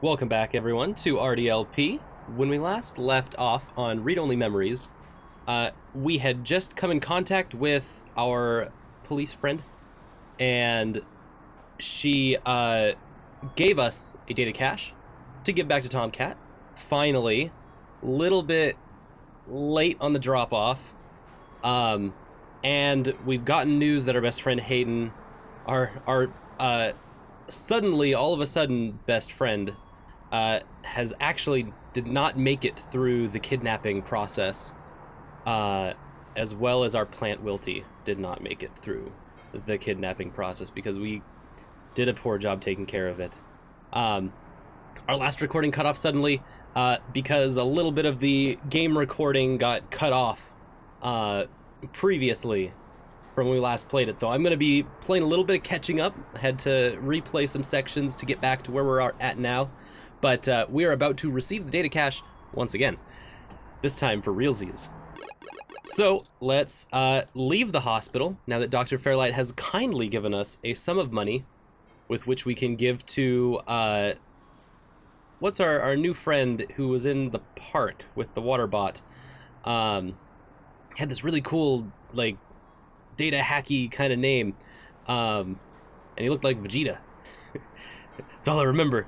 Welcome back, everyone, to RDLP. When we last left off on Read-Only Memories, we had just come in contact with our police friend, and she gave us a data cache to give back to Tomcat. Finally, little bit late on the drop-off, and we've gotten news that our best friend Hayden, our suddenly, all of a sudden, best friend, has actually did not make it through the kidnapping process, as well as our plant Wilty did not make it through the kidnapping process because we did a poor job taking care of it. Our last recording cut off suddenly because a little bit of the game recording got cut off previously from when we last played it. So I'm going to be playing a little bit of catching up. I had to replay some sections to get back to where we're at now. But we are about to receive the data cache once again, this time for realsies. So let's leave the hospital now that Dr. Fairlight has kindly given us a sum of money with which we can give to, what's our new friend who was in the park with the water bot. Had this really cool, like, data hacky kind of name, and he looked like Vegeta. That's all I remember.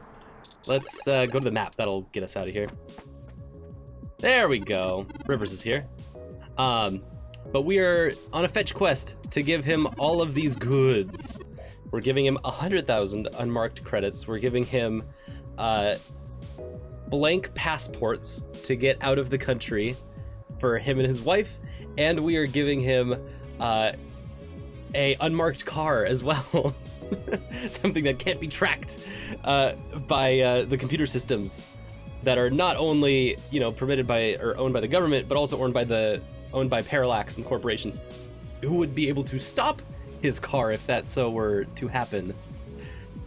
Let's go to the map. That'll get us out of here. There we go. Rivers is here. But we are on a fetch quest to give him all of these goods. We're giving him 100,000 unmarked credits. We're giving him blank passports to get out of the country for him and his wife, and we are giving him a unmarked car as well. Something that can't be tracked by the computer systems that are not only, you know, permitted by or owned by the government, but also owned by Parallax and corporations who would be able to stop his car if that so were to happen.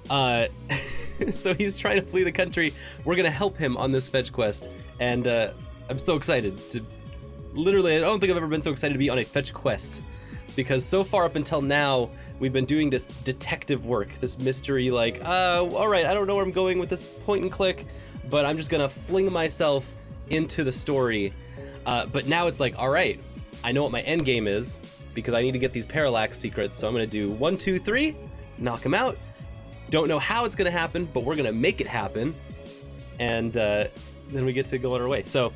So he's trying to flee the country. We're gonna help him on this fetch quest, and I'm so excited to. Literally, I don't think I've ever been so excited to be on a fetch quest, because so far up until now, we've been doing this detective work, this mystery, like, all right, I don't know where I'm going with this point and click, but I'm just gonna fling myself into the story. But now it's like, all right, I know what my end game is, because I need to get these Parallax secrets, so I'm gonna do 1, 2, 3, knock them out. Don't know how it's gonna happen, but we're gonna make it happen, and then we get to go on our way. So,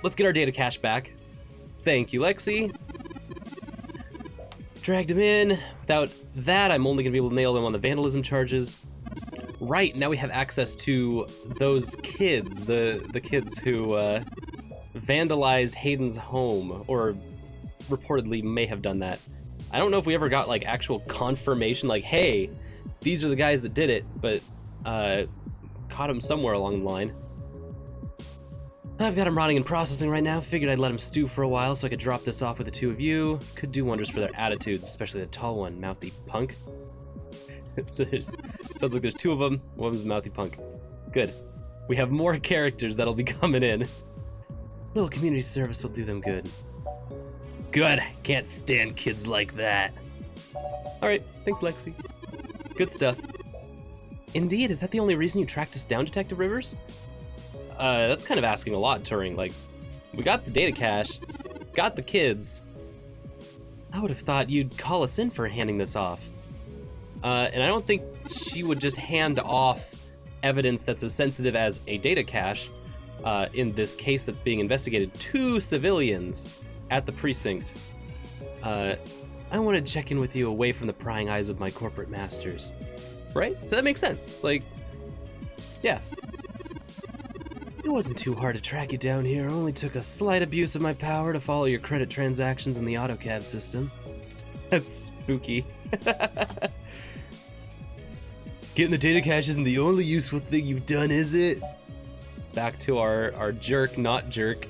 let's get our data cache back. Thank you, Lexi. Dragged him in. Without that, I'm only gonna be able to nail them on the vandalism charges. Right, now we have access to those kids, the kids who vandalized Hayden's home, or reportedly may have done that. I don't know if we ever got like actual confirmation, like, hey, these are the guys that did it, but caught him somewhere along the line. I've got him rotting and processing right now. Figured I'd let him stew for a while so I could drop this off with the two of you. Could do wonders for their attitudes, especially the tall one, Mouthy Punk. So sounds like there's two of them. One's Mouthy Punk. Good. We have more characters that'll be coming in. Little community service will do them good. Good. Can't stand kids like that. All right. Thanks, Lexi. Good stuff. Indeed. Is that the only reason you tracked us down, Detective Rivers? That's kind of asking a lot, Turing. Like, we got the data cache, got the kids. I would have thought you'd call us in for handing this off. And I don't think she would just hand off evidence that's as sensitive as a data cache, in this case that's being investigated, to civilians at the precinct. I want to check in with you away from the prying eyes of my corporate masters. Right? So that makes sense. Like, yeah. It wasn't too hard to track you down here. Only took a slight abuse of my power to follow your credit transactions in the AutoCAD system. That's spooky. Getting the data cache isn't the only useful thing you've done, is it? Back to our jerk, not jerk,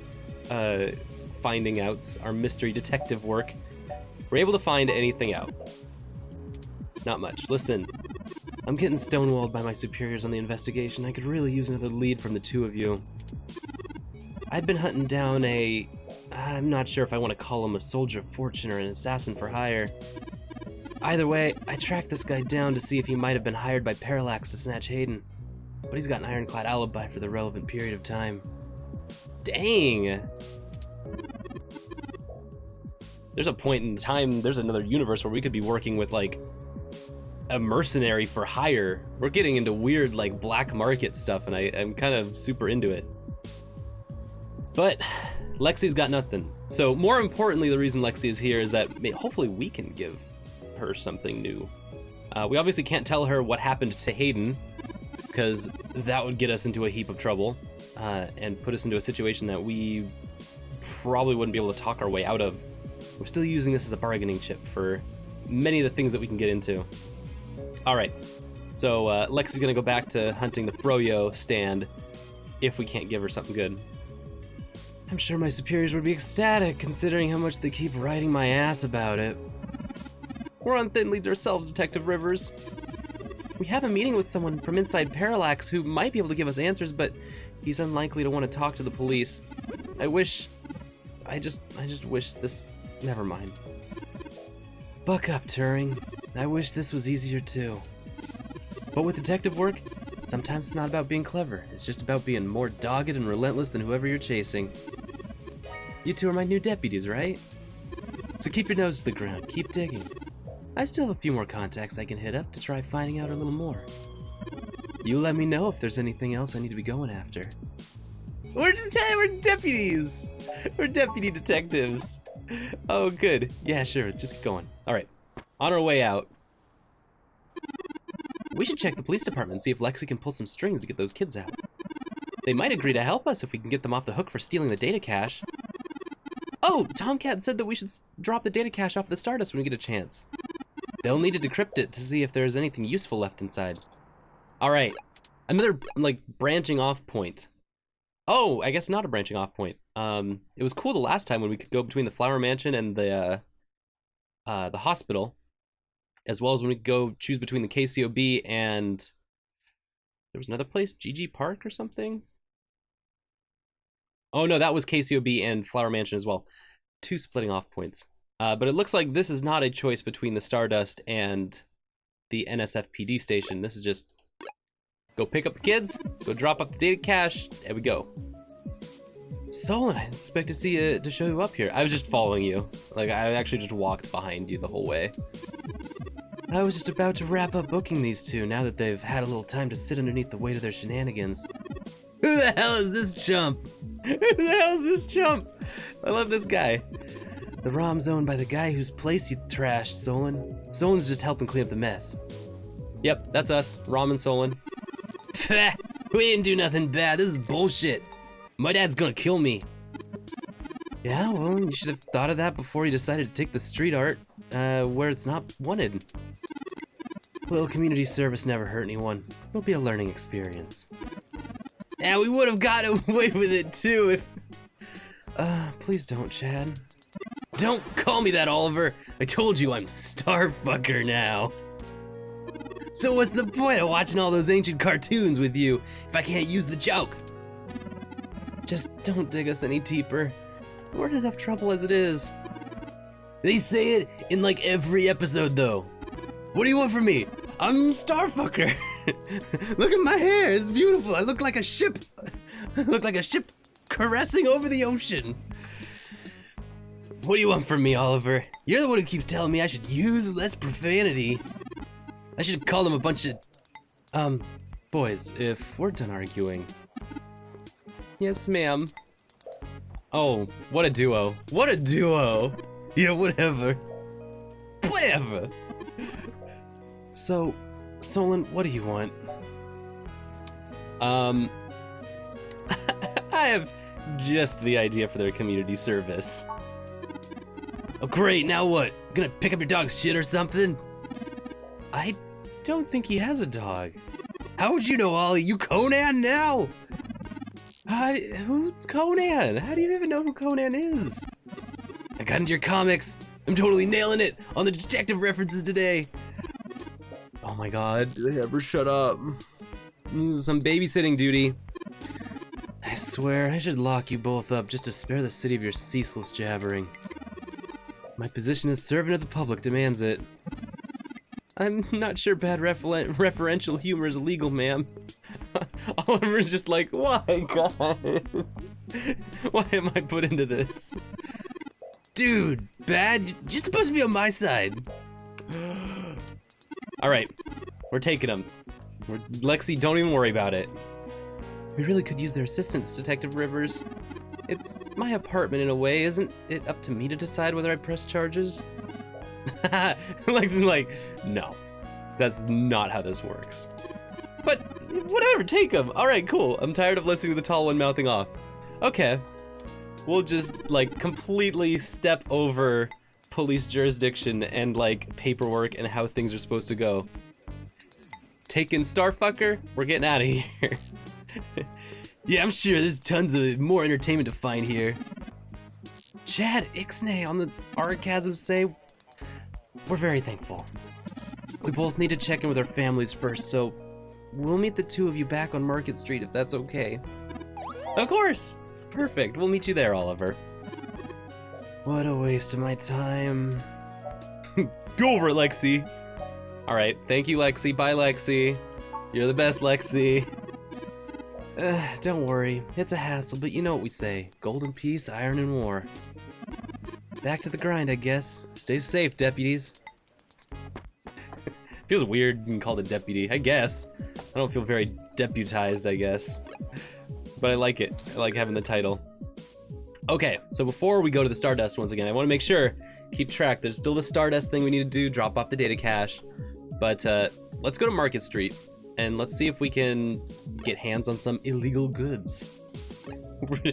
finding outs, our mystery detective work. We're able to find anything out. Not much. Listen. I'm getting stonewalled by my superiors on the investigation. I could really use another lead from the two of you. I'd been hunting down I'm not sure if I want to call him a soldier of fortune or an assassin for hire. Either way, I tracked this guy down to see if he might have been hired by Parallax to snatch Hayden. but he's got an ironclad alibi for the relevant period of time. Dang! There's a point in time, there's another universe where we could be working with, like, a mercenary for hire. We're getting into weird, like, black market stuff, and I'm kind of super into it. But Lexi's got nothing. So more importantly, the reason Lexi is here is that hopefully we can give her something new. We obviously can't tell her what happened to Hayden, because that would get us into a heap of trouble, and put us into a situation that we probably wouldn't be able to talk our way out of. We're still using this as a bargaining chip for many of the things that we can get into. All right, so Lexi's gonna go back to hunting the Froyo stand if we can't give her something good. I'm sure my superiors would be ecstatic considering how much they keep riding my ass about it. We're on thin leads ourselves, Detective Rivers. We have a meeting with someone from inside Parallax who might be able to give us answers, but he's unlikely to want to talk to the police. I just wish this... Never mind. Buck up, Turing. I wish this was easier too. But with detective work, sometimes it's not about being clever. It's just about being more dogged and relentless than whoever you're chasing. You two are my new deputies, right? So keep your nose to the ground, keep digging. I still have a few more contacts I can hit up to try finding out a little more. You let me know if there's anything else I need to be going after. We're deputies! We're deputy detectives. Oh, good. Yeah, sure, just keep going. All right, on our way out. We should check the police department and see if Lexi can pull some strings to get those kids out. They might agree to help us if we can get them off the hook for stealing the data cache. Oh, Tomcat said that we should drop the data cache off the Stardust when we get a chance. They'll need to decrypt it to see if there's anything useful left inside. All right, another, like, branching off point. Oh, I guess not a branching off point. It was cool the last time when we could go between the Flower Mansion and the hospital, as well as when we could go choose between the KCOB and there was another place, GG Park or something. Oh no, that was KCOB and Flower Mansion as well. Two splitting off points. But it looks like this is not a choice between the Stardust and the NSFPD station. This is just go pick up the kids, go drop off the data cache, there we go. Solon, I didn't expect to see you, to show you up here. I was just following you. Like, I actually just walked behind you the whole way. I was just about to wrap up booking these two now that they've had a little time to sit underneath the weight of their shenanigans. Who the hell is this chump? Who the hell is this chump? I love this guy. The ROM's owned by the guy whose place you trashed, Solon. Solon's just helping clean up the mess. Yep, that's us, ROM and Solon. Pfft, we didn't do nothing bad, this is bullshit. My dad's gonna kill me. Yeah, well, you should have thought of that before you decided to take the street art, where it's not wanted. A little community service never hurt anyone. It'll be a learning experience. Yeah, we would have got away with it too if... please don't, Chad. Don't call me that, Oliver. I told you I'm Starfucker now. So what's the point of watching all those ancient cartoons with you if I can't use the joke? Just don't dig us any deeper. We're in enough trouble as it is. They say it in like every episode though. What do you want from me? I'm Starfucker. Look at my hair, it's beautiful. I look like a ship. I look like a ship caressing over the ocean. What do you want from me, Oliver? You're the one who keeps telling me I should use less profanity. I should call them a bunch of... boys, if we're done arguing... Yes, ma'am. Oh, what a duo. What a duo! Yeah, whatever. Whatever! So, Solon, what do you want? I have just the idea for their community service. Oh great, now what? Gonna pick up your dog's shit or something? I don't think he has a dog. How would you know, Ollie? You Conan now? Who's Conan? How do you even know who Conan is? I got into your comics. I'm totally nailing it on the detective references today. Oh my god, do they ever shut up? This is some babysitting duty. I swear, I should lock you both up just to spare the city of your ceaseless jabbering. My position as servant of the public demands it. I'm not sure bad referential humor is illegal, ma'am. Oliver's just like, why, God? Why am I put into this? Dude, bad. You're supposed to be on my side. All right, we're taking him. Lexi, don't even worry about it. We really could use their assistance, Detective Rivers. It's my apartment in a way. Isn't it up to me to decide whether I press charges? Lexi's like, no, that's not how this works. But whatever, take him. All right, cool. I'm tired of listening to the tall one mouthing off. Okay, we'll just like completely step over police jurisdiction and like paperwork and how things are supposed to go. Taking Starfucker, we're getting out of here. Yeah, I'm sure there's tons of more entertainment to find here. Chad Ixnay on the Archasm say, we're very thankful. We both need to check in with our families first, so we'll meet the two of you back on Market Street if that's okay. Of course! Perfect, we'll meet you there, Oliver. What a waste of my time. Go over it, Lexi. All right, thank you, Lexi. Bye, Lexi. You're the best, Lexi. Don't worry, it's a hassle, but you know what we say. Golden peace, iron and war. Back to the grind, I guess. Stay safe, deputies. Feels weird being called a deputy, I guess. I don't feel very deputized, I guess. But I like it. I like having the title. Okay, so before we go to the Stardust once again, I want to make sure, keep track, there's still the Stardust thing we need to do, drop off the data cache. But let's go to Market Street, and let's see if we can get hands on some illegal goods. We're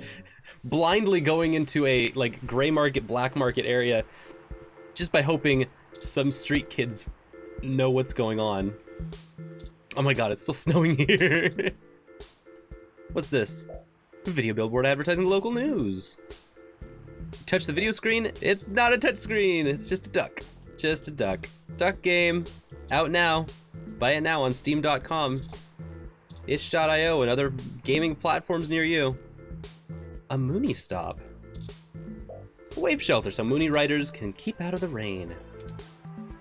blindly going into a like gray market, black market area, just by hoping some street kids know what's going on. Oh my god, it's still snowing here. What's this? Video billboard advertising the local news. Touch the video screen? It's not a touch screen, it's just a duck. Just a duck. Duck game. Out now. Buy it now on steam.com. itch.io and other gaming platforms near you. A Mooney stop. A wave shelter so Mooney riders can keep out of the rain.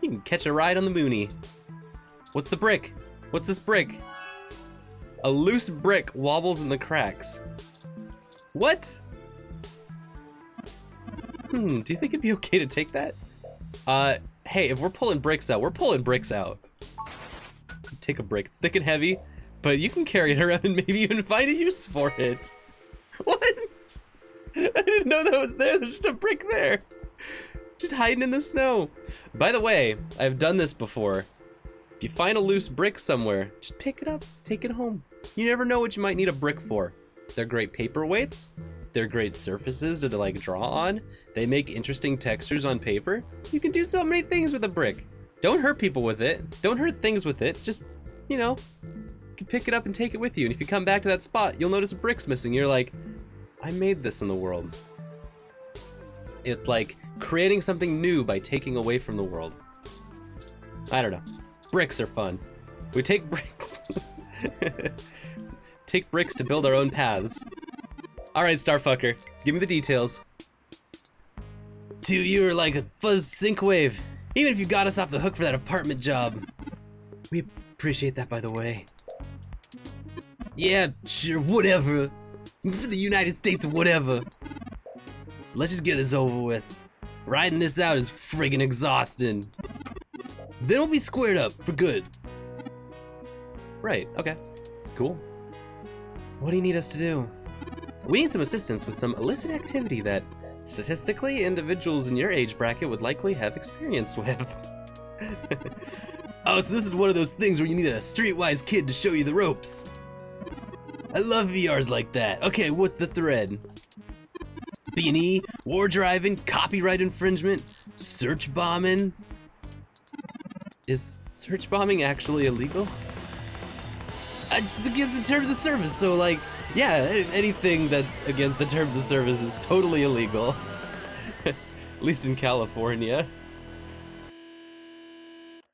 You can catch a ride on the Mooney. What's the brick? What's this brick? A loose brick wobbles in the cracks. What? Do you think it'd be okay to take that? Hey, if we're pulling bricks out, we're pulling bricks out. Take a brick, it's thick and heavy, but you can carry it around and maybe even find a use for it. What? I didn't know that was there, there's just a brick there. Just hiding in the snow. By the way, I've done this before. If you find a loose brick somewhere, just pick it up, take it home. You never know what you might need a brick for. They're great paperweights. They're great surfaces to like draw on. They make interesting textures on paper. You can do so many things with a brick. Don't hurt people with it. Don't hurt things with it. Just, you know, you can pick it up and take it with you. And if you come back to that spot, you'll notice a brick's missing. You're like, I made this in the world. It's like creating something new by taking away from the world. I don't know. Bricks are fun. We take bricks. Take bricks to build our own paths. Alright, Starfucker, give me the details. Dude, you are like a fuzz sync-wave. Even if you got us off the hook for that apartment job. We appreciate that, by the way. Yeah, sure, whatever. For the United States or whatever. Let's just get this over with. Riding this out is friggin' exhausting. Then we'll be squared up for good. Right, okay, cool. What do you need us to do? We need some assistance with some illicit activity that, statistically, individuals in your age bracket would likely have experience with. Oh, so this is one of those things where you need a streetwise kid to show you the ropes. I love VRs like that. Okay, what's the thread? B&E, war driving, copyright infringement, search bombing. Is search bombing actually illegal? It's against the terms of service, so like, yeah, anything that's against the terms of service is totally illegal. At least in California.